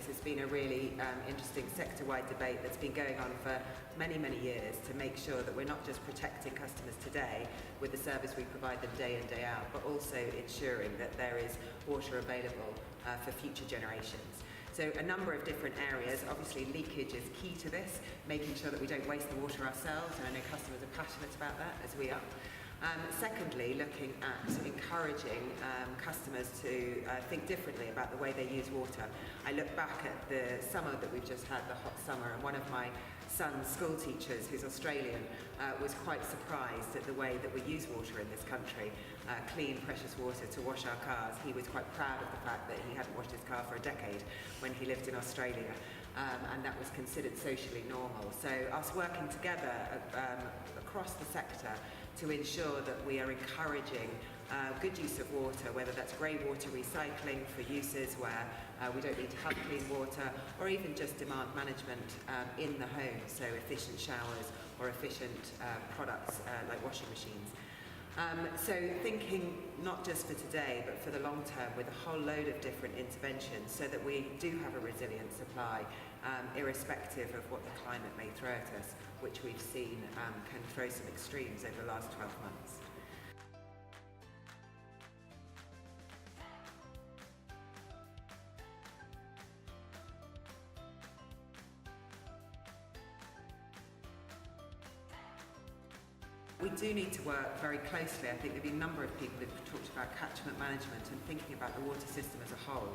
has been a really interesting sector-wide debate that's been going on for many, many years to make sure that we're not just protecting customers today with the service we provide them day in, day out, but also ensuring that there is water available for future generations. So a number of different areas. Obviously leakage is key to this, making sure that we don't waste the water ourselves, and I know customers are passionate about that, as we are. Secondly, looking at encouraging customers to think differently about the way they use water. I look back at the summer that we've just had, the hot summer, and one of my son's school teachers, who's Australian, was quite surprised at the way that we use water in this country, clean, precious water to wash our cars. He was quite proud of the fact that he hadn't washed his car for a decade when he lived in Australia, and that was considered socially normal. So us working together across the sector to ensure that we are encouraging good use of water, whether that's grey water recycling for uses where we don't need to have clean water, or even just demand management in the home, so efficient showers or efficient products like washing machines. So thinking not just for today but for the long term with a whole load of different interventions so that we do have a resilient supply irrespective of what the climate may throw at us, which we've seen can throw some extremes over the last 12 months. We do need to work very closely. I think there have been a number of people who've talked about catchment management and thinking about the water system as a whole.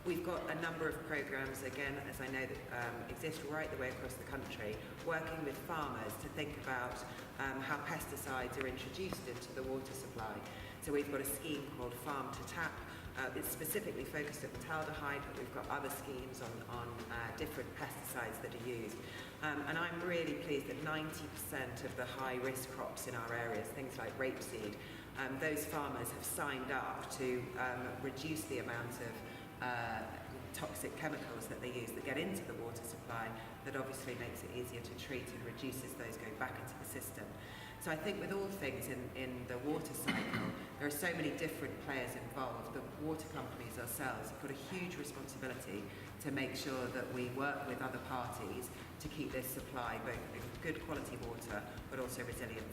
We've got a number of programmes, again, as I know, that exist right the way across the country, working with farmers to think about how pesticides are introduced into the water supply. So we've got a scheme called Farm to Tap. It's specifically focused at metaldehyde, but we've got other schemes on different pesticides that are used. And I'm really pleased that 90% of the high-risk crops in our areas, things like rapeseed, those farmers have signed up to reduce the amount of toxic chemicals that they use that get into the water supply. That obviously makes it easier to treat and reduces those going back into the system. So I think with all things in the water cycle, there are so many different players involved. The water companies ourselves have got a huge responsibility to make sure that we work with other parties to keep this supply both in good quality water but also resilient